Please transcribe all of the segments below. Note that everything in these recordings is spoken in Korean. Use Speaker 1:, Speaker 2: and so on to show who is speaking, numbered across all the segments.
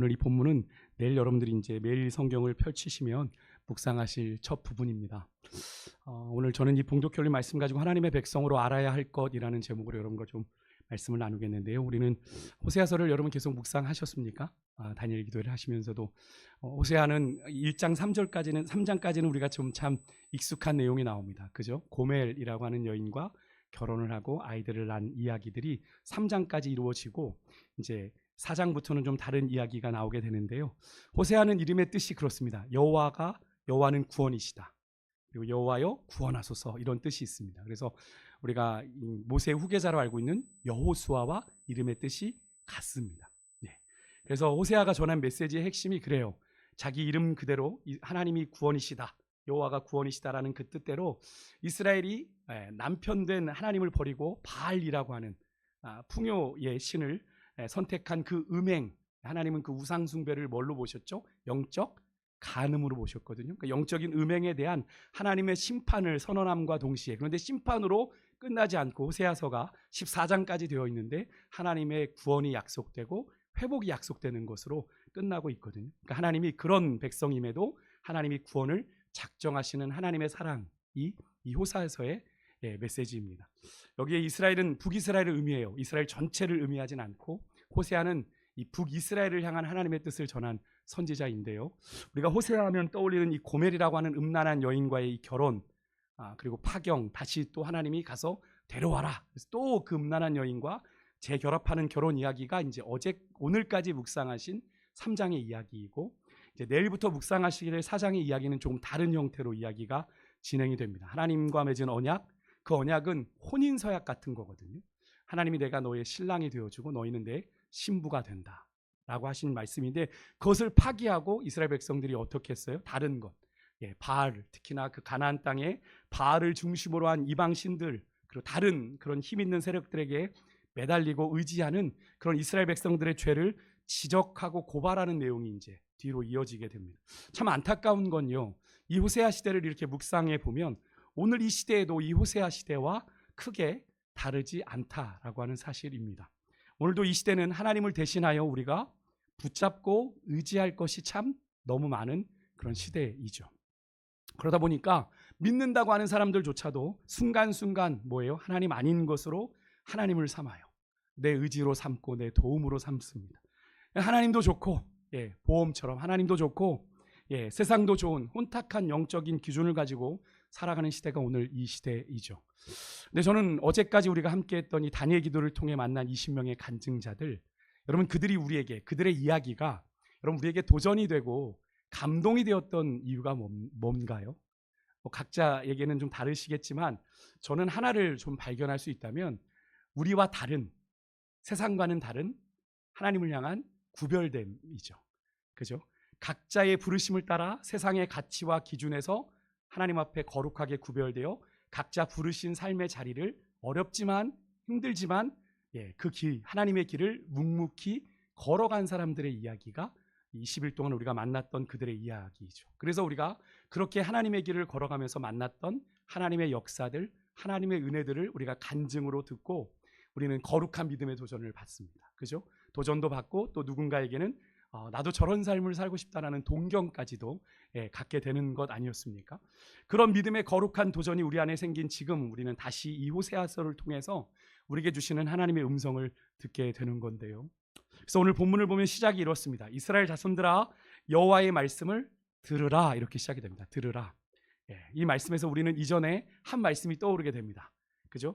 Speaker 1: 오늘 이 본문은 내일 여러분들이 이제 매일 성경을 펼치시면 묵상하실 첫 부분입니다. 오늘 저는 이 봉독교리 말씀 가지고 하나님의 백성으로 알아야 할 것이라는 제목으로 여러분과 좀 말씀을 나누겠는데요. 우리는 호세아서를 여러분 계속 묵상하셨습니까? 다니엘 기도를 하시면서도 호세아는 1장 3장까지는 우리가 좀 참 익숙한 내용이 나옵니다. 그죠? 고멜이라고 하는 여인과 결혼을 하고 아이들을 낳은 이야기들이 3장까지 이루어지고 이제 4장부터는 좀 다른 이야기가 나오게 되는데요. 호세아는 이름의 뜻이 그렇습니다. 여호와는 구원이시다. 그리고 여호와여 구원하소서, 이런 뜻이 있습니다. 그래서 우리가 모세의 후계자로 알고 있는 여호수아와 이름의 뜻이 같습니다. 네. 그래서 호세아가 전한 메시지의 핵심이 그래요. 자기 이름 그대로 하나님이 구원이시다, 여호와가 구원이시다라는 그 뜻대로 이스라엘이 남편된 하나님을 버리고 바알이라고 하는 풍요의 신을 선택한 그 음행, 하나님은 그 우상 숭배를 뭘로 보셨죠? 영적 간음으로 보셨거든요. 그러니까 영적인 음행에 대한 하나님의 심판을 선언함과 동시에, 그런데 심판으로 끝나지 않고 호세아서가 14장까지 되어 있는데 하나님의 구원이 약속되고 회복이 약속되는 것으로 끝나고 있거든요. 그러니까 하나님이 그런 백성임에도 하나님이 구원을 작정하시는 하나님의 사랑이 이 호세아서의 메시지입니다. 여기에 이스라엘은 북이스라엘을 의미해요. 이스라엘 전체를 의미하진 않고 호세아는 이 북이스라엘을 향한 하나님의 뜻을 전한 선지자인데요. 우리가 호세아 하면 떠올리는 이 고멜이라고 하는 음란한 여인과의 이 결혼, 그리고 파경, 다시 또 하나님이 가서 데려와라. 그래서 또 그 음란한 여인과 재결합하는 결혼 이야기가 이제 오늘까지 묵상하신 3장의 이야기이고, 이제 내일부터 묵상하시게 될 4장의 이야기는 조금 다른 형태로 이야기가 진행이 됩니다. 하나님과 맺은 언약, 그 언약은 혼인 서약 같은 거거든요. 하나님이 내가 너의 신랑이 되어주고 너희는 내 신부가 된다 라고 하신 말씀인데, 그것을 파기하고 이스라엘 백성들이 어떻게 했어요? 다른 것, 바알, 특히나 그 가나안 땅에 바알을 중심으로 한 이방 신들, 그리고 다른 그런 힘 있는 세력들에게 매달리고 의지하는 그런 이스라엘 백성들의 죄를 지적하고 고발하는 내용이 이제 뒤로 이어지게 됩니다. 참 안타까운 건요, 이 호세아 시대를 이렇게 묵상해 보면 오늘 이 시대에도 이 호세아 시대와 크게 다르지 않다라고 하는 사실입니다. 오늘도 이 시대는 하나님을 대신하여 우리가 붙잡고 의지할 것이 참 너무 많은 그런 시대이죠. 그러다 보니까 믿는다고 하는 사람들조차도 순간순간 뭐예요? 하나님 아닌 것으로 하나님을 삼아요. 내 의지로 삼고 내 도움으로 삼습니다. 하나님도 좋고, 보험처럼 하나님도 좋고, 세상도 좋은 혼탁한 영적인 기준을 가지고 살아가는 시대가 오늘 이 시대이죠. 근데 저는 어제까지 우리가 함께 했던 이 다니엘 기도를 통해 만난 20명의 간증자들, 여러분 그들의 이야기가 여러분 우리에게 도전이 되고 감동이 되었던 이유가 뭔가요? 각자에게는 좀 다르시겠지만 저는 하나를 좀 발견할 수 있다면, 우리와 다른, 세상과는 다른 하나님을 향한 구별됨이죠. 그죠? 각자의 부르심을 따라 세상의 가치와 기준에서 하나님 앞에 거룩하게 구별되어 각자 부르신 삶의 자리를 어렵지만 힘들지만 그 길, 하나님의 길을 묵묵히 걸어간 사람들의 이야기가 20일 동안 우리가 만났던 그들의 이야기죠. 그래서 우리가 그렇게 하나님의 길을 걸어가면서 만났던 하나님의 역사들, 하나님의 은혜들을 우리가 간증으로 듣고 우리는 거룩한 믿음의 도전을 받습니다. 그죠? 도전도 받고 또 누군가에게는 나도 저런 삶을 살고 싶다라는 동경까지도 갖게 되는 것 아니었습니까? 그런 믿음의 거룩한 도전이 우리 안에 생긴 지금 우리는 다시 이 호세아서를 통해서 우리에게 주시는 하나님의 음성을 듣게 되는 건데요. 그래서 오늘 본문을 보면 시작이 이렇습니다. 이스라엘 자손들아 여호와의 말씀을 들으라, 이렇게 시작이 됩니다. 들으라. 이 말씀에서 우리는 이전에 한 말씀이 떠오르게 됩니다. 그죠?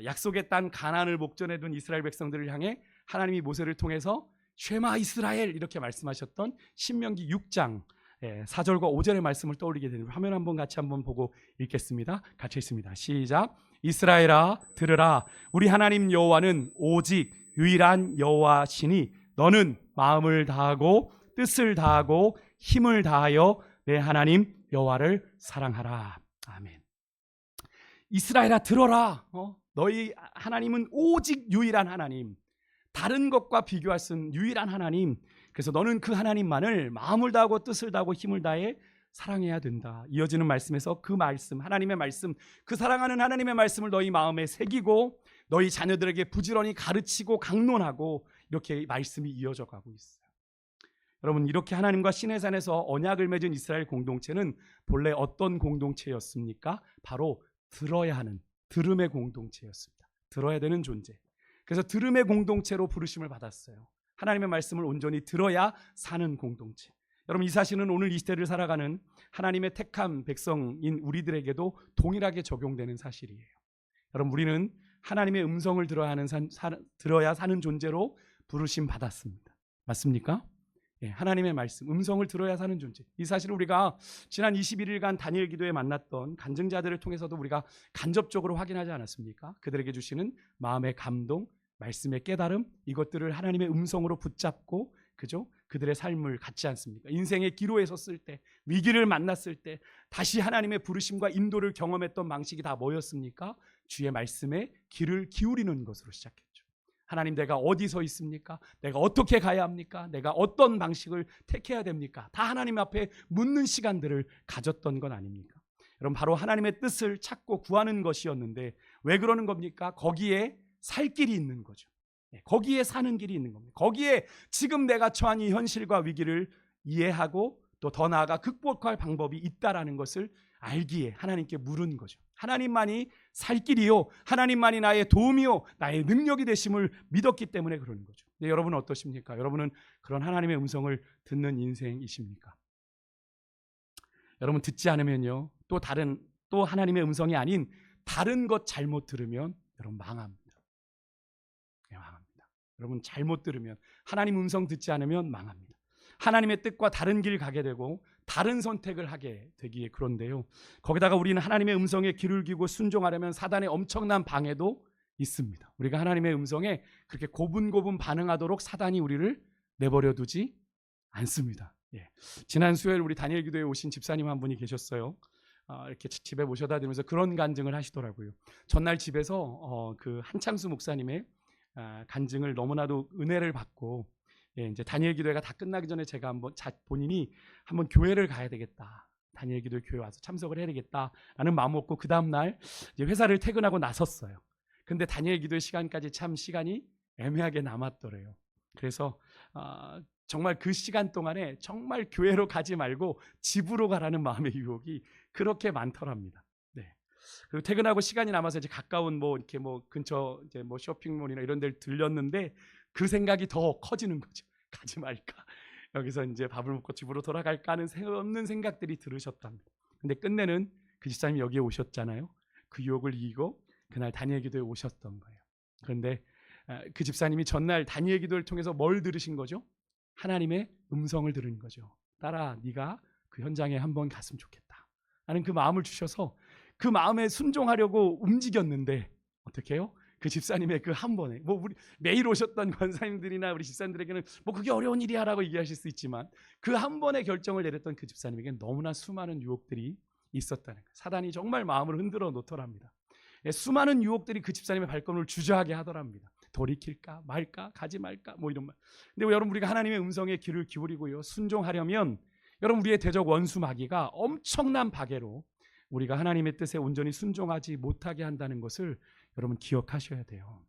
Speaker 1: 약속의 땅 가나안을 목전에 둔 이스라엘 백성들을 향해 하나님이 모세를 통해서 쉐마 이스라엘 이렇게 말씀하셨던 신명기 6장 4절과 5절의 말씀을 떠올리게 되는, 화면 한번 같이 한번 보고 읽겠습니다. 같이 읽습니다. 시작. 이스라엘아 들으라, 우리 하나님 여호와는 오직 유일한 여호와시니 너는 마음을 다하고 뜻을 다하고 힘을 다하여 내 하나님 여호와를 사랑하라. 아멘. 이스라엘아 들어라. 너희 하나님은 오직 유일한 하나님, 다른 것과 비교할 수 없는 유일한 하나님. 그래서 너는 그 하나님만을 마음을 다하고 뜻을 다하고 힘을 다해 사랑해야 된다. 이어지는 말씀에서 그 말씀, 하나님의 말씀, 그 사랑하는 하나님의 말씀을 너희 마음에 새기고 너희 자녀들에게 부지런히 가르치고 강론하고, 이렇게 말씀이 이어져 가고 있어요. 여러분, 이렇게 하나님과 시내산에서 언약을 맺은 이스라엘 공동체는 본래 어떤 공동체였습니까? 바로 들어야 하는, 들음의 공동체였습니다. 들어야 되는 존재. 그래서 들음의 공동체로 부르심을 받았어요. 하나님의 말씀을 온전히 들어야 사는 공동체. 여러분, 이 사실은 오늘 이 시대를 살아가는 하나님의 택한 백성인 우리들에게도 동일하게 적용되는 사실이에요. 여러분, 우리는 하나님의 음성을 들어야 사는 존재로 부르심 받았습니다. 맞습니까? 예, 하나님의 말씀, 음성을 들어야 사는 존재. 이 사실을 우리가 지난 21일간 다니엘 기도에 만났던 간증자들을 통해서도 우리가 간접적으로 확인하지 않았습니까? 그들에게 주시는 마음의 감동, 말씀의 깨달음, 이것들을 하나님의 음성으로 붙잡고, 그죠? 그들의 삶을 갖지 않습니까? 인생의 기로에 섰을 때, 위기를 만났을 때 다시 하나님의 부르심과 인도를 경험했던 방식이 다 뭐였습니까? 주의 말씀에 귀를 기울이는 것으로 시작했죠. 하나님, 내가 어디 서 있습니까? 내가 어떻게 가야 합니까? 내가 어떤 방식을 택해야 됩니까? 다 하나님 앞에 묻는 시간들을 가졌던 건 아닙니까? 여러분, 바로 하나님의 뜻을 찾고 구하는 것이었는데 왜 그러는 겁니까? 거기에 살 길이 있는 거죠. 거기에 사는 길이 있는 겁니다. 거기에 지금 내가 처한 이 현실과 위기를 이해하고 또 더 나아가 극복할 방법이 있다라는 것을 알기에 하나님께 물은 거죠. 하나님만이 살 길이요, 하나님만이 나의 도움이요, 나의 능력이 되심을 믿었기 때문에 그러는 거죠. 근데 여러분은 어떠십니까? 여러분은 그런 하나님의 음성을 듣는 인생이십니까? 여러분, 듣지 않으면요, 또 하나님의 음성이 아닌 다른 것 잘못 들으면 여러분 망합니다. 망합니다. 여러분, 잘못 들으면, 하나님 음성 듣지 않으면 망합니다. 하나님의 뜻과 다른 길 가게 되고 다른 선택을 하게 되기에 그런데요, 거기다가 우리는 하나님의 음성에 귀를 기고 순종하려면 사단의 엄청난 방해도 있습니다. 우리가 하나님의 음성에 그렇게 고분고분 반응하도록 사단이 우리를 내버려 두지 않습니다. 예. 지난 수요일 우리 다니엘 기도에 오신 집사님 한 분이 계셨어요. 이렇게 집에 모셔다 드리면서 그런 간증을 하시더라고요. 전날 집에서 그 한창수 목사님의 간증을 너무나도 은혜를 받고, 이제 다니엘 기도회가 다 끝나기 전에 제가 본인이 한번 교회를 가야 되겠다, 다니엘 기도회 교회 와서 참석을 해야 되겠다라는 마음 먹고 그 다음 날 이제 회사를 퇴근하고 나섰어요. 근데 다니엘 기도회 시간까지 참 시간이 애매하게 남았더래요. 그래서 정말 그 시간 동안에 정말 교회로 가지 말고 집으로 가라는 마음의 유혹이 그렇게 많더랍니다. 네. 그리고 퇴근하고 시간이 남아서 이제 가까운 이렇게 근처 이제 쇼핑몰이나 이런 데를 들렸는데 그 생각이 더 커지는 거죠. 가지 말까, 여기서 이제 밥을 먹고 집으로 돌아갈까 하는 없는 생각들이 들으셨답니다. 근데 끝내는 그 집사님이 여기에 오셨잖아요. 그 유혹을 이기고 그날 다니엘 기도에 오셨던 거예요. 그런데 그 집사님이 전날 다니엘 기도를 통해서 뭘 들으신 거죠? 하나님의 음성을 들은 거죠. 딸아, 네가 그 현장에 한번 갔으면 좋겠다 라는 그 마음을 주셔서 그 마음에 순종하려고 움직였는데 어떻게 해요? 그 집사님의 그 한 번에, 우리 매일 오셨던 권사님들이나 우리 집사님들에게는 그게 어려운 일이야 라고 얘기하실 수 있지만 그 한 번의 결정을 내렸던 그 집사님에게는 너무나 수많은 유혹들이 있었다는 거예요. 사단이 정말 마음을 흔들어 놓더랍니다. 수많은 유혹들이 그 집사님의 발걸음을 주저하게 하더랍니다. 돌이킬까 말까, 가지 말까, 이런 말. 근데 여러분, 우리가 하나님의 음성에 귀를 기울이고요, 순종하려면 여러분, 우리의 대적 원수 마귀가 엄청난 박해로 우리가 하나님의 뜻에 온전히 순종하지 못하게 한다는 것을 여러분 기억하셔야 돼요.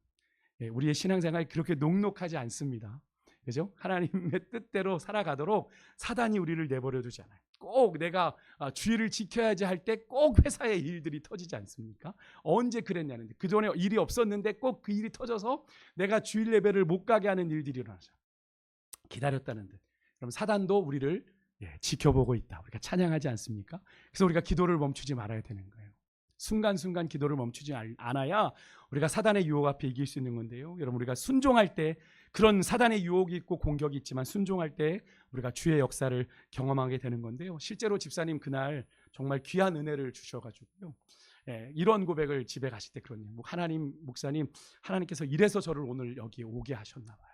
Speaker 1: 우리의 신앙생활이 그렇게 녹록하지 않습니다. 그죠? 하나님의 뜻대로 살아가도록 사단이 우리를 내버려 두지 않아요. 꼭 내가 주의를 지켜야지 할 때 꼭 회사의 일들이 터지지 않습니까? 언제 그랬냐는데, 그전에 일이 없었는데 꼭 그 일이 터져서 내가 주일 예배를 못 가게 하는 일들이 일어나죠. 기다렸다는 듯. 그럼 사단도 우리를 지켜보고 있다, 우리가 찬양하지 않습니까? 그래서 우리가 기도를 멈추지 말아야 되는 거예요. 순간순간 기도를 멈추지 않아야 우리가 사단의 유혹 앞에 이길 수 있는 건데요, 여러분, 우리가 순종할 때 그런 사단의 유혹이 있고 공격이 있지만 순종할 때 우리가 주의 역사를 경험하게 되는 건데요, 실제로 집사님 그날 정말 귀한 은혜를 주셔가지고요, 이런 고백을 집에 가실 때 그러네요. 하나님, 목사님, 하나님께서 이래서 저를 오늘 여기에 오게 하셨나 봐요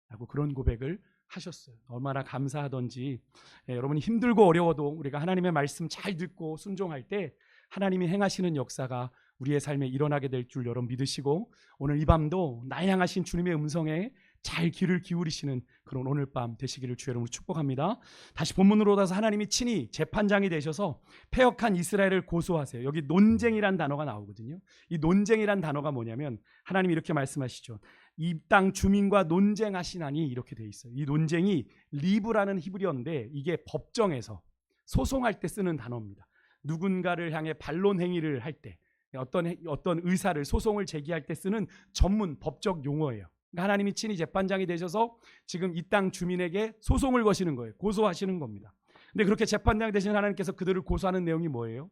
Speaker 1: 라고 그런 고백을 하셨어요. 얼마나 감사하던지. 여러분이 힘들고 어려워도 우리가 하나님의 말씀 잘 듣고 순종할 때 하나님이 행하시는 역사가 우리의 삶에 일어나게 될 줄 여러분 믿으시고, 오늘 이 밤도 나 향하신 주님의 음성에 잘 귀를 기울이시는 그런 오늘 밤 되시기를 주의 이름으로 축복합니다. 다시 본문으로 와서 하나님이 친히 재판장이 되셔서 패역한 이스라엘을 고소하세요. 여기 논쟁이란 단어가 나오거든요. 이 논쟁이란 단어가 뭐냐면 하나님이 이렇게 말씀하시죠. 이 땅 주민과 논쟁하시나니 이렇게 돼 있어요. 이 논쟁이 리브라는 히브리어인데 이게 법정에서 소송할 때 쓰는 단어입니다. 누군가를 향해 반론 행위를 할 때 어떤 의사를 소송을 제기할 때 쓰는 전문 법적 용어예요. 그러니까 하나님이 친히 재판장이 되셔서 지금 이 땅 주민에게 소송을 거시는 거예요. 고소하시는 겁니다. 근데 그렇게 재판장 되신 하나님께서 그들을 고소하는 내용이 뭐예요?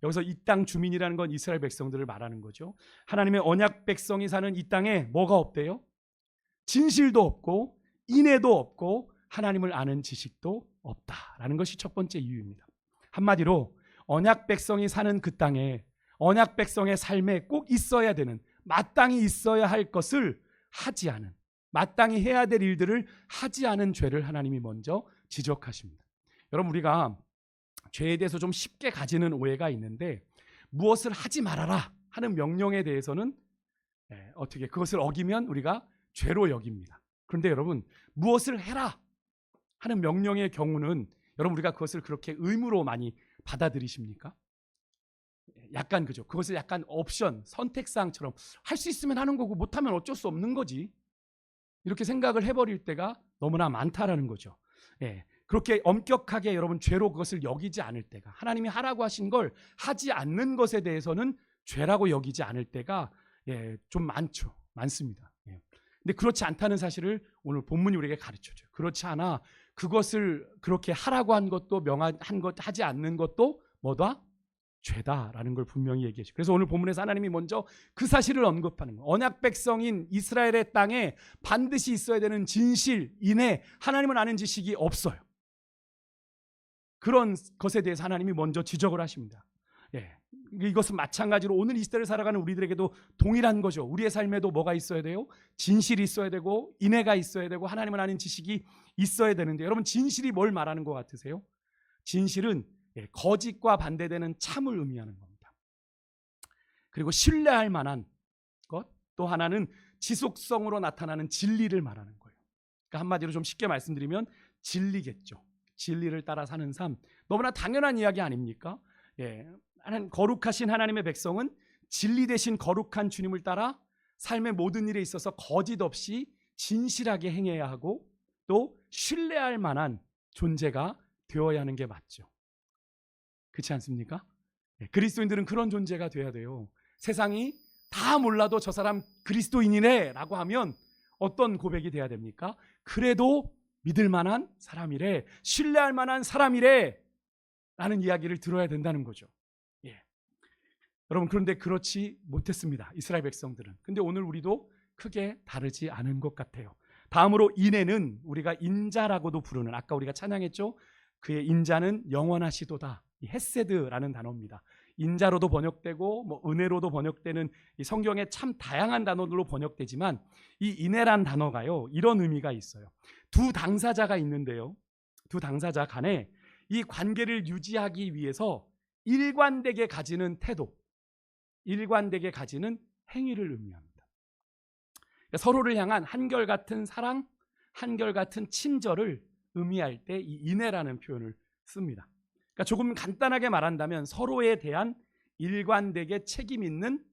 Speaker 1: 여기서 이 땅 주민이라는 건 이스라엘 백성들을 말하는 거죠. 하나님의 언약 백성이 사는 이 땅에 뭐가 없대요? 진실도 없고 인애도 없고 하나님을 아는 지식도 없다라는 것이 첫 번째 이유입니다. 한마디로 언약 백성이 사는 그 땅에 언약 백성의 삶에 꼭 있어야 되는, 마땅히 있어야 할 것을 하지 않은, 마땅히 해야 될 일들을 하지 않은 죄를 하나님이 먼저 지적하십니다. 여러분, 우리가 죄에 대해서 좀 쉽게 가지는 오해가 있는데, 무엇을 하지 말아라 하는 명령에 대해서는 어떻게 그것을 어기면 우리가 죄로 여깁니다. 그런데 여러분, 무엇을 해라 하는 명령의 경우는 여러분 우리가 그것을 그렇게 의무로 많이 받아들이십니까? 약간 그죠. 그것을 약간 옵션, 선택사항처럼 할 수 있으면 하는 거고 못하면 어쩔 수 없는 거지, 이렇게 생각을 해버릴 때가 너무나 많다라는 거죠. 그렇게 엄격하게 여러분 죄로 그것을 여기지 않을 때가, 하나님이 하라고 하신 걸 하지 않는 것에 대해서는 죄라고 여기지 않을 때가 좀 많습니다. 근데 그렇지 않다는 사실을 오늘 본문이 우리에게 가르쳐줘요. 그렇지 않아. 그것을 그렇게 하라고 한 것도 명한 것, 하지 않는 것도 뭐다? 죄다라는 걸 분명히 얘기해줘. 그래서 오늘 본문에서 하나님이 먼저 그 사실을 언급하는 거예요. 언약 백성인 이스라엘의 땅에 반드시 있어야 되는 진실, 인애, 하나님을 아는 지식이 없어요. 그런 것에 대해서 하나님이 먼저 지적을 하십니다. 이것은 마찬가지로 오늘 이 시대를 살아가는 우리들에게도 동일한 거죠. 우리의 삶에도 뭐가 있어야 돼요? 진실이 있어야 되고 인애가 있어야 되고 하나님을 아는 지식이 있어야 되는데, 여러분 진실이 뭘 말하는 것 같으세요? 진실은 거짓과 반대되는 참을 의미하는 겁니다. 그리고 신뢰할 만한 것, 또 하나는 지속성으로 나타나는 진리를 말하는 거예요. 그러니까 한마디로 좀 쉽게 말씀드리면 진리겠죠. 진리를 따라 사는 삶, 너무나 당연한 이야기 아닙니까? 거룩하신 하나님의 백성은 진리 대신 거룩한 주님을 따라 삶의 모든 일에 있어서 거짓 없이 진실하게 행해야 하고 또 신뢰할 만한 존재가 되어야 하는 게 맞죠. 그렇지 않습니까? 그리스도인들은 그런 존재가 돼야 돼요. 세상이 다 몰라도 저 사람 그리스도인이네 라고 하면 어떤 고백이 돼야 됩니까? 그래도 믿을 만한 사람이래, 신뢰할 만한 사람이래 라는 이야기를 들어야 된다는 거죠. 여러분, 그런데 그렇지 못했습니다, 이스라엘 백성들은. 근데 오늘 우리도 크게 다르지 않은 것 같아요. 다음으로 인애는 우리가 인자라고도 부르는, 아까 우리가 찬양했죠? 그의 인자는 영원하시도다, 이 헤세드라는 단어입니다. 인자로도 번역되고 은혜로도 번역되는 이 성경에 참 다양한 단어들로 번역되지만 이 인애란 단어가요, 이런 의미가 있어요. 두 당사자가 있는데요, 두 당사자 간에 이 관계를 유지하기 위해서 일관되게 가지는 태도, 일관되게 가지는 행위를 의미합니다. 그러니까 서로를 향한 한결같은 사랑, 한결같은 친절을 의미할 때 이 인애라는 표현을 씁니다. 그러니까 조금 간단하게 말한다면 서로에 대한 일관되게 책임 있는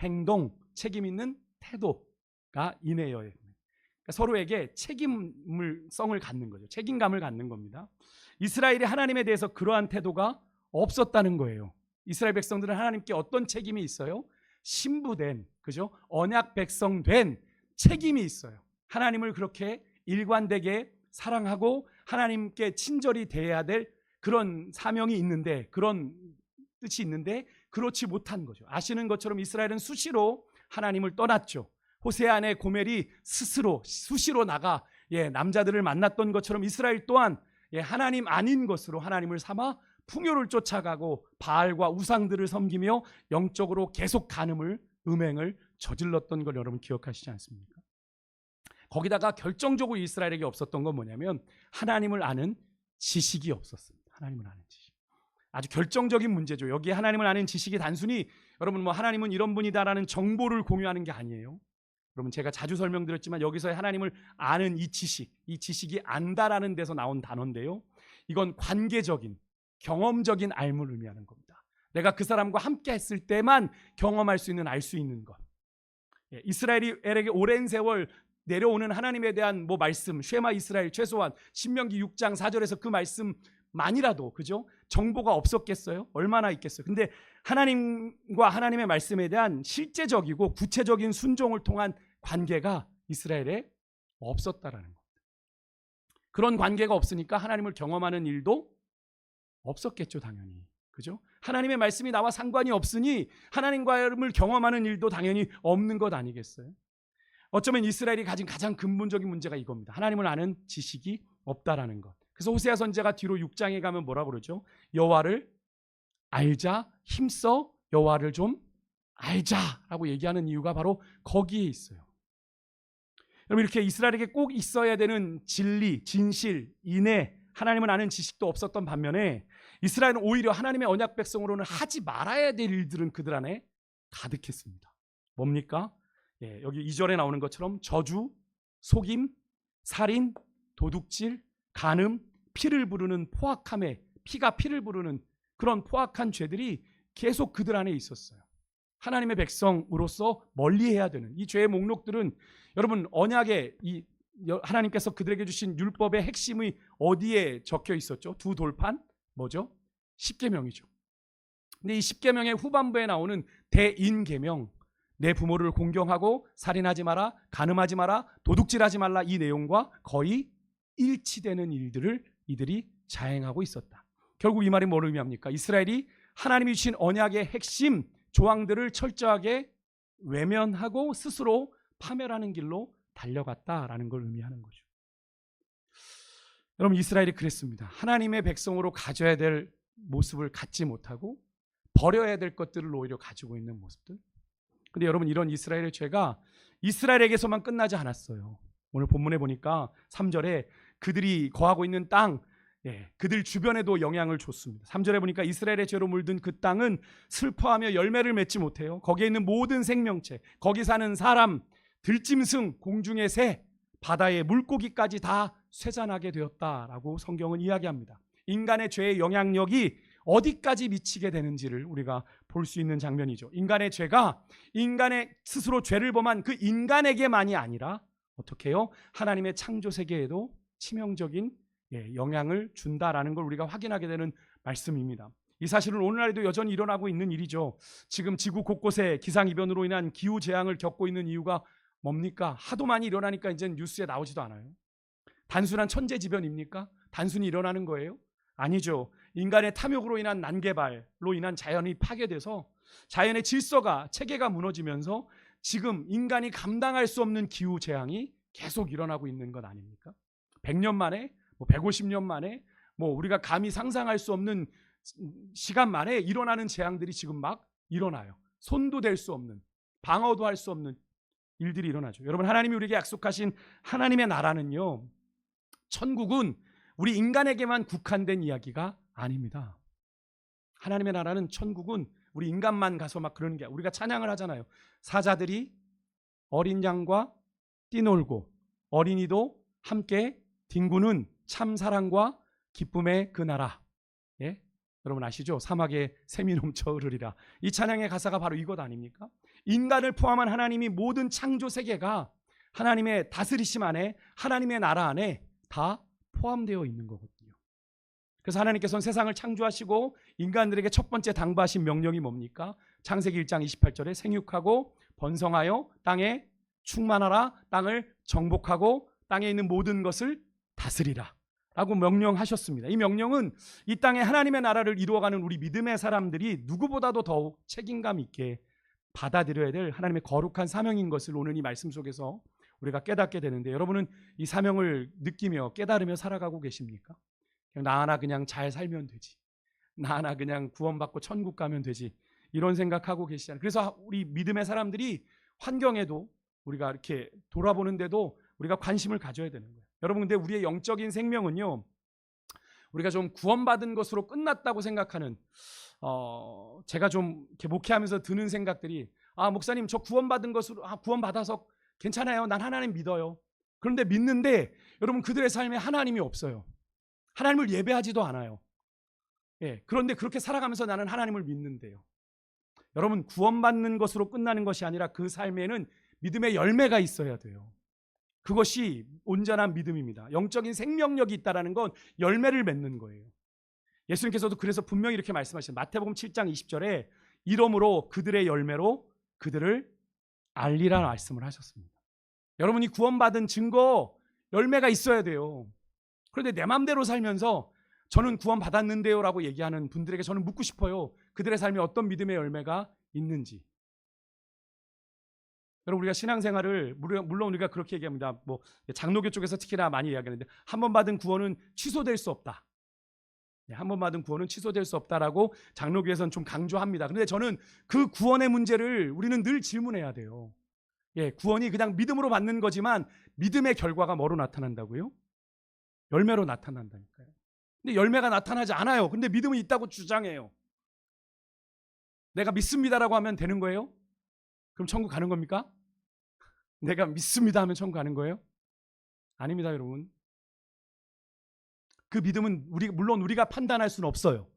Speaker 1: 행동, 책임 있는 태도가 인애예요. 그러니까 서로에게 책임성을 갖는 거죠. 책임감을 갖는 겁니다. 이스라엘이 하나님에 대해서 그러한 태도가 없었다는 거예요. 이스라엘 백성들은 하나님께 어떤 책임이 있어요? 신부된, 그죠? 언약 백성 된 책임이 있어요. 하나님을 그렇게 일관되게 사랑하고 하나님께 친절히 대해야 될 그런 사명이 있는데, 그런 뜻이 있는데 그렇지 못한 거죠. 아시는 것처럼 이스라엘은 수시로 하나님을 떠났죠. 호세아 아내 고멜이 스스로 수시로 나가 남자들을 만났던 것처럼 이스라엘 또한 하나님 아닌 것으로 하나님을 삼아 풍요를 쫓아가고 바알과 우상들을 섬기며 영적으로 계속 간음을, 음행을 저질렀던 걸 여러분 기억하시지 않습니까? 거기다가 결정적으로 이스라엘에게 없었던 건 뭐냐면 하나님을 아는 지식이 없었습니다. 하나님을 아는 지식. 아주 결정적인 문제죠. 여기 하나님을 아는 지식이 단순히 여러분 하나님은 이런 분이다라는 정보를 공유하는 게 아니에요. 여러분 제가 자주 설명드렸지만 여기서의 하나님을 아는 이 지식이 안다라는 데서 나온 단어인데요. 이건 관계적인, 경험적인 알을 의미하는 겁니다. 내가 그 사람과 함께 했을 때만 경험할 수 있는, 알 수 있는 것. 이스라엘에게 오랜 세월 내려오는 하나님에 대한 말씀, 쉐마 이스라엘, 최소한 신명기 6장 4절에서 그 말씀만이라도, 그죠? 정보가 없었겠어요? 얼마나 있겠어요? 근데 하나님과 하나님의 말씀에 대한 실제적이고 구체적인 순종을 통한 관계가 이스라엘에 없었다라는 겁니다. 그런 관계가 없으니까 하나님을 경험하는 일도 없었겠죠, 당연히. 그죠? 하나님의 말씀이 나와 상관이 없으니 하나님과를 경험하는 일도 당연히 없는 것 아니겠어요? 어쩌면 이스라엘이 가진 가장 근본적인 문제가 이겁니다. 하나님을 아는 지식이 없다라는 것. 그래서 호세아 선지자가 뒤로 6장에 가면 뭐라고 그러죠? 여호와를 알자, 힘써 여호와를 좀 알자라고 얘기하는 이유가 바로 거기에 있어요. 여러분, 이렇게 이스라엘에게 꼭 있어야 되는 진리, 진실, 인애, 하나님을 아는 지식도 없었던 반면에 이스라엘은 오히려 하나님의 언약 백성으로는 하지 말아야 될 일들은 그들 안에 가득했습니다. 뭡니까? 여기 2절에 나오는 것처럼 저주, 속임, 살인, 도둑질, 간음, 피를 부르는 포악함에 피가 피를 부르는 그런 포악한 죄들이 계속 그들 안에 있었어요. 하나님의 백성으로서 멀리해야 되는 이 죄의 목록들은 여러분 언약에 하나님께서 그들에게 주신 율법의 핵심이 어디에 적혀 있었죠? 두 돌판 뭐죠? 십계명이죠. 근데 이 십계명의 후반부에 나오는 대인계명, 내 부모를 공경하고 살인하지 마라, 간음하지 마라, 도둑질하지 말라, 이 내용과 거의 일치되는 일들을 이들이 자행하고 있었다. 결국 이 말이 뭘 의미합니까? 이스라엘이 하나님이 주신 언약의 핵심 조항들을 철저하게 외면하고 스스로 파멸하는 길로 달려갔다라는 걸 의미하는 거죠. 여러분, 이스라엘이 그랬습니다. 하나님의 백성으로 가져야 될 모습을 갖지 못하고 버려야 될 것들을 오히려 가지고 있는 모습들. 근데 여러분, 이런 이스라엘의 죄가 이스라엘에게서만 끝나지 않았어요. 오늘 본문에 보니까 3절에 그들이 거하고 있는 땅, 그들 주변에도 영향을 줬습니다. 3절에 보니까 이스라엘의 죄로 물든 그 땅은 슬퍼하며 열매를 맺지 못해요. 거기에 있는 모든 생명체, 거기 사는 사람, 들짐승, 공중의 새, 바다의 물고기까지 다 쇠잔하게 되었다라고 성경은 이야기합니다. 인간의 죄의 영향력이 어디까지 미치게 되는지를 우리가 볼 수 있는 장면이죠. 인간의 죄가 인간의 스스로 죄를 범한 그 인간에게만이 아니라 어떻게 해요? 하나님의 창조 세계에도 치명적인 영향을 준다라는 걸 우리가 확인하게 되는 말씀입니다. 이 사실은 오늘날에도 여전히 일어나고 있는 일이죠. 지금 지구 곳곳에 기상이변으로 인한 기후재앙을 겪고 있는 이유가 뭡니까? 하도 많이 일어나니까 이제 뉴스에 나오지도 않아요. 단순한 천재지변입니까? 단순히 일어나는 거예요? 아니죠. 인간의 탐욕으로 인한 난개발로 인한 자연이 파괴돼서 자연의 질서가, 체계가 무너지면서 지금 인간이 감당할 수 없는 기후재앙이 계속 일어나고 있는 것 아닙니까? 100년 만에, 150년 만에, 우리가 감히 상상할 수 없는 시간 만에 일어나는 재앙들이 지금 막 일어나요. 손도 댈 수 없는, 방어도 할 수 없는 일들이 일어나죠. 여러분, 하나님이 우리에게 약속하신 하나님의 나라는요, 천국은 우리 인간에게만 국한된 이야기가 아닙니다. 하나님의 나라는, 천국은 우리 인간만 가서 막 그러는 게 아니라, 우리가 찬양을 하잖아요. 사자들이 어린 양과 뛰놀고 어린이도 함께 뒹구는 참 사랑과 기쁨의 그 나라. 여러분 아시죠? 사막에 샘이 넘쳐 흐르리라. 이 찬양의 가사가 바로 이것 아닙니까? 인간을 포함한 하나님이 모든 창조 세계가 하나님의 다스리심 안에, 하나님의 나라 안에 다 포함되어 있는 거거든요. 그래서 하나님께서는 세상을 창조하시고 인간들에게 첫 번째 당부하신 명령이 뭡니까? 창세기 1장 28절에 생육하고 번성하여 땅에 충만하라, 땅을 정복하고 땅에 있는 모든 것을 다스리라 라고 명령하셨습니다. 이 명령은 이 땅에 하나님의 나라를 이루어가는 우리 믿음의 사람들이 누구보다도 더욱 책임감 있게 받아들여야 될 하나님의 거룩한 사명인 것을 오늘 이 말씀 속에서 우리가 깨닫게 되는데, 여러분은 이 사명을 느끼며 깨달으며 살아가고 계십니까? 나 하나 그냥 잘 살면 되지, 나 하나 그냥 구원받고 천국 가면 되지, 이런 생각하고 계시잖아요. 그래서 우리 믿음의 사람들이 환경에도 우리가 이렇게 돌아보는데도 우리가 관심을 가져야 되는 거예요. 여러분, 근데 우리의 영적인 생명은요, 우리가 좀 구원받은 것으로 끝났다고 생각하는, 제가 좀 이렇게 목회하면서 드는 생각들이, 목사님 저 구원받은 것으로, 구원받아서 괜찮아요, 난 하나님 믿어요. 그런데 믿는데 여러분, 그들의 삶에 하나님이 없어요. 하나님을 예배하지도 않아요. 그런데 그렇게 살아가면서 나는 하나님을 믿는데요. 여러분, 구원받는 것으로 끝나는 것이 아니라 그 삶에는 믿음의 열매가 있어야 돼요. 그것이 온전한 믿음입니다. 영적인 생명력이 있다는 건 열매를 맺는 거예요. 예수님께서도 그래서 분명히 이렇게 말씀하시는 마태복음 7장 20절에 이러므로 그들의 열매로 그들을 알리라 말씀을 하셨습니다. 여러분이 구원받은 증거 열매가 있어야 돼요. 그런데 내 맘대로 살면서 저는 구원받았는데요 라고 얘기하는 분들에게 저는 묻고 싶어요. 그들의 삶에 어떤 믿음의 열매가 있는지. 여러분 우리가 신앙생활을 물론 우리가 그렇게 얘기합니다. 뭐 장로교 쪽에서 특히나 많이 이야기하는데 한 번 받은 구원은 취소될 수 없다. 한 번 받은 구원은 취소될 수 없다라고 장로교에서는 좀 강조합니다. 그런데 저는 그 구원의 문제를 우리는 늘 질문해야 돼요. 구원이 그냥 믿음으로 받는 거지만 믿음의 결과가 뭐로 나타난다고요? 열매로 나타난다니까요. 근데 열매가 나타나지 않아요. 근데 믿음은 있다고 주장해요. 내가 믿습니다라고 하면 되는 거예요? 그럼 천국 가는 겁니까? 내가 믿습니다 하면 천국 가는 거예요? 아닙니다, 여러분. 그 믿음은 물론 우리가 판단할 수는 없어요.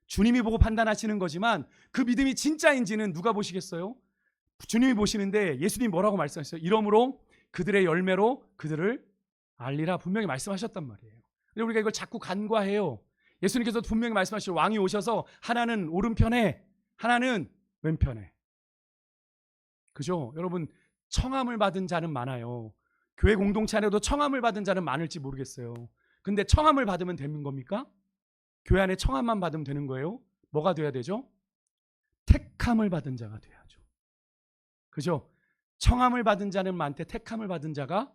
Speaker 1: 주님이 보고 판단하시는 거지만 그 믿음이 진짜인지는 누가 보시겠어요? 주님이 보시는데 예수님이 뭐라고 말씀하셨어요? 이러므로 그들의 열매로 그들을 알리라 분명히 말씀하셨단 말이에요. 근데 우리가 이걸 자꾸 간과해요. 예수님께서도 분명히 말씀하시죠. 왕이 오셔서 하나는 오른편에 하나는 왼편에. 그죠? 여러분 청함을 받은 자는 많아요. 교회 공동체 안에도 청함을 받은 자는 많을지 모르겠어요. 근데 청함을 받으면 되는 겁니까? 교회 안에 청함만 받으면 되는 거예요? 뭐가 돼야 되죠? 택함을 받은 자가 돼야죠. 그죠? 청함을 받은 자는 많되 택함을 받은 자가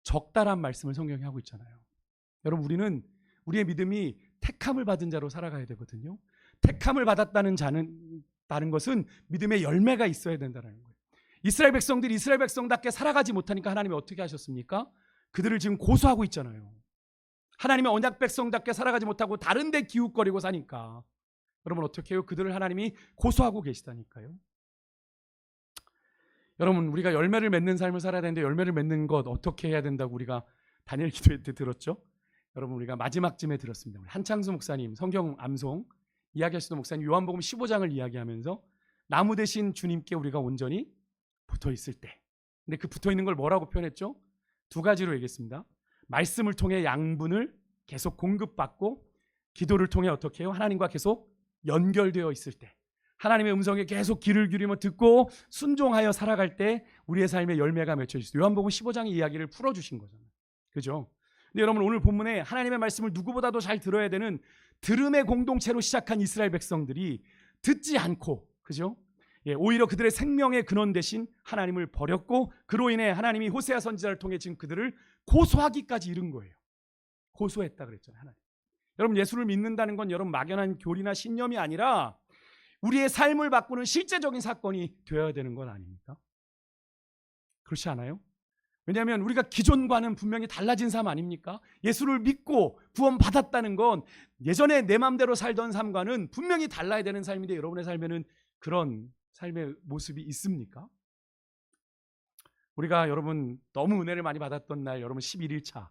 Speaker 1: 적다란 말씀을 성경이 하고 있잖아요. 여러분 우리는 우리의 믿음이 택함을 받은 자로 살아가야 되거든요. 택함을 받았다는 자는 다른 것은 믿음의 열매가 있어야 된다는 거예요. 이스라엘 백성들이 이스라엘 백성답게 살아가지 못하니까 하나님이 어떻게 하셨습니까? 그들을 지금 고소하고 있잖아요. 하나님의 언약 백성답게 살아가지 못하고 다른 데 기웃거리고 사니까 여러분 어떻게 해요? 그들을 하나님이 고소하고 계시다니까요. 여러분 우리가 열매를 맺는 삶을 살아야 되는데 열매를 맺는 것 어떻게 해야 된다고 우리가 다니엘 기도회 때 들었죠? 여러분 우리가 마지막쯤에 들었습니다. 한창수 목사님 성경 암송 이야기하시던 목사님 요한복음 15장을 이야기하면서 나무 대신 주님께 우리가 온전히 붙어 있을 때. 근데 그 붙어 있는 걸 뭐라고 표현했죠? 두 가지로 얘기했습니다. 말씀을 통해 양분을 계속 공급받고 기도를 통해 어떻게 해요? 하나님과 계속 연결되어 있을 때. 하나님의 음성에 계속 귀를 기울이며 듣고 순종하여 살아갈 때 우리의 삶의 열매가 맺혀지죠. 요한복음 15장의 이야기를 풀어주신 거잖아요. 그죠? 근데 여러분 오늘 본문에 하나님의 말씀을 누구보다도 잘 들어야 되는 들음의 공동체로 시작한 이스라엘 백성들이 듣지 않고 그죠? 오히려 그들의 생명의 근원 대신 하나님을 버렸고 그로 인해 하나님이 호세아 선지자를 통해 지금 그들을 고소하기까지 이른 거예요. 고소했다 그랬잖아요. 하나님. 여러분 예수를 믿는다는 건 여러분 막연한 교리나 신념이 아니라 우리의 삶을 바꾸는 실제적인 사건이 되어야 되는 건 아닙니까? 그렇지 않아요? 왜냐하면 우리가 기존과는 분명히 달라진 삶 아닙니까? 예수를 믿고 구원받았다는 건 예전에 내 마음대로 살던 삶과는 분명히 달라야 되는 삶인데 여러분의 삶에는 그런 삶의 모습이 있습니까? 우리가 여러분 너무 은혜를 많이 받았던 날 여러분 11일차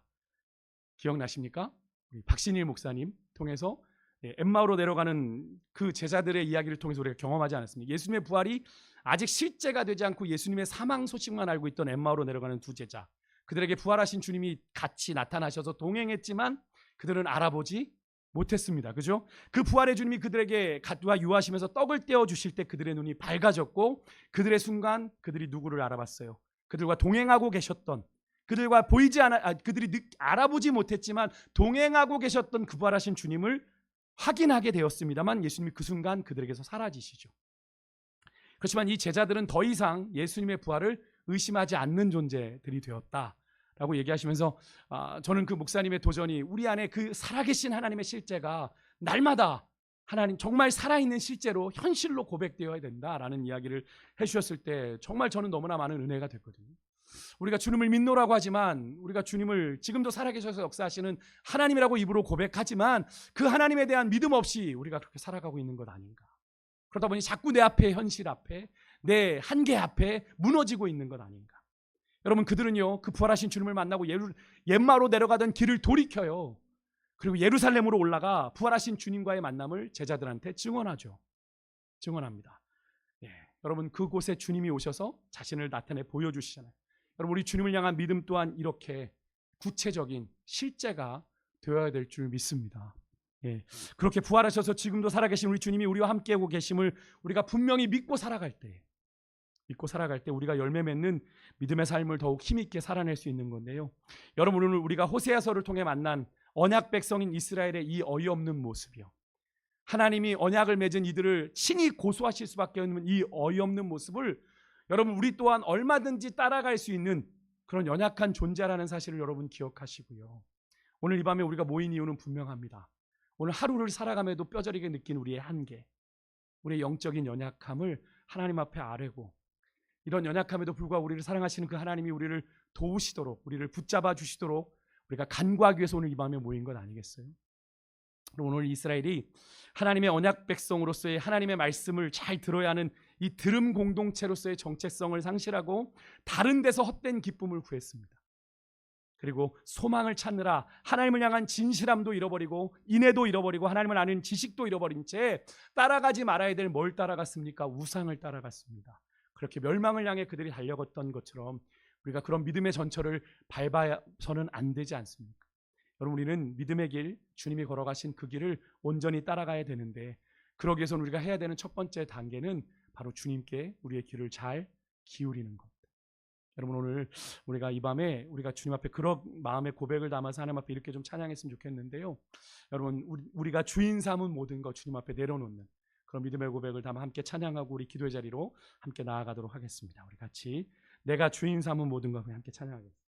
Speaker 1: 기억나십니까? 우리 박신일 목사님 통해서 엠마오로 내려가는 그 제자들의 이야기를 통해서 우리가 경험하지 않았습니까? 예수님의 부활이 아직 실제가 되지 않고 예수님의 사망 소식만 알고 있던 엠마오로 내려가는 두 제자, 그들에게 부활하신 주님이 같이 나타나셔서 동행했지만 그들은 알아보지 못했습니다. 그죠? 그 부활의 주님이 그들에게 갓와 유하시면서 떡을 떼어 주실 때 그들의 눈이 밝아졌고 그들의 순간 그들이 누구를 알아봤어요? 그들과 동행하고 계셨던 그들과 보이지 않아 그들이 알아보지 못했지만 동행하고 계셨던 그 부활하신 주님을 확인하게 되었습니다만 예수님이 그 순간 그들에게서 사라지시죠. 그렇지만 이 제자들은 더 이상 예수님의 부활을 의심하지 않는 존재들이 되었다라고 얘기하시면서 저는 그 목사님의 도전이 우리 안에 그 살아계신 하나님의 실제가 날마다 하나님 정말 살아있는 실제로 현실로 고백되어야 된다라는 이야기를 해주셨을 때 정말 저는 너무나 많은 은혜가 됐거든요. 우리가 주님을 믿노라고 하지만 우리가 주님을 지금도 살아계셔서 역사하시는 하나님이라고 입으로 고백하지만 그 하나님에 대한 믿음 없이 우리가 그렇게 살아가고 있는 것 아닌가. 그러다 보니 자꾸 내 앞에 현실 앞에 내 한계 앞에 무너지고 있는 것 아닌가. 여러분 그들은요 그 부활하신 주님을 만나고 엠마오로 내려가던 길을 돌이켜요. 그리고 예루살렘으로 올라가 부활하신 주님과의 만남을 제자들한테 증언하죠. 증언합니다. 여러분 그곳에 주님이 오셔서 자신을 나타내 보여주시잖아요. 여러분 우리 주님을 향한 믿음 또한 이렇게 구체적인 실제가 되어야 될 줄 믿습니다. 예, 그렇게 부활하셔서 지금도 살아계신 우리 주님이 우리와 함께하고 계심을 우리가 분명히 믿고 살아갈 때 우리가 열매 맺는 믿음의 삶을 더욱 힘있게 살아낼 수 있는 건데요. 여러분 오늘 우리가 호세아서를 통해 만난 언약 백성인 이스라엘의 이 어이없는 모습이요, 하나님이 언약을 맺은 이들을 친히 고소하실 수밖에 없는 이 어이없는 모습을 여러분 우리 또한 얼마든지 따라갈 수 있는 그런 연약한 존재라는 사실을 여러분 기억하시고요. 오늘 이 밤에 우리가 모인 이유는 분명합니다. 오늘 하루를 살아감에도 뼈저리게 느낀 우리의 한계, 우리의 영적인 연약함을 하나님 앞에 아뢰고, 이런 연약함에도 불구하고 우리를 사랑하시는 그 하나님이 우리를 도우시도록, 우리를 붙잡아 주시도록 우리가 간구하기 위해서 오늘 이 밤에 모인 것 아니겠어요? 오늘 이스라엘이 하나님의 언약 백성으로서의 하나님의 말씀을 잘 들어야 하는 이 들음 공동체로서의 정체성을 상실하고 다른 데서 헛된 기쁨을 구했습니다. 그리고 소망을 찾느라 하나님을 향한 진실함도 잃어버리고 인애도 잃어버리고 하나님을 아는 지식도 잃어버린 채 따라가지 말아야 될 뭘 따라갔습니까? 우상을 따라갔습니다. 그렇게 멸망을 향해 그들이 달려갔던 것처럼 우리가 그런 믿음의 전철을 밟아서는 안 되지 않습니까? 여러분 우리는 믿음의 길, 주님이 걸어가신 그 길을 온전히 따라가야 되는데, 그러기 위해서는 우리가 해야 되는 첫 번째 단계는 바로 주님께 우리의 귀를 잘 기울이는 겁니다. 여러분 오늘 우리가 이 밤에 우리가 주님 앞에 그런 마음의 고백을 담아서 하나님 앞에 이렇게 좀 찬양했으면 좋겠는데요. 여러분 우리가 주인 삼은 모든 것 주님 앞에 내려놓는 그런 믿음의 고백을 담아 함께 찬양하고 우리 기도의 자리로 함께 나아가도록 하겠습니다. 우리 같이 내가 주인 삼은 모든 것 함께 찬양하겠습니다.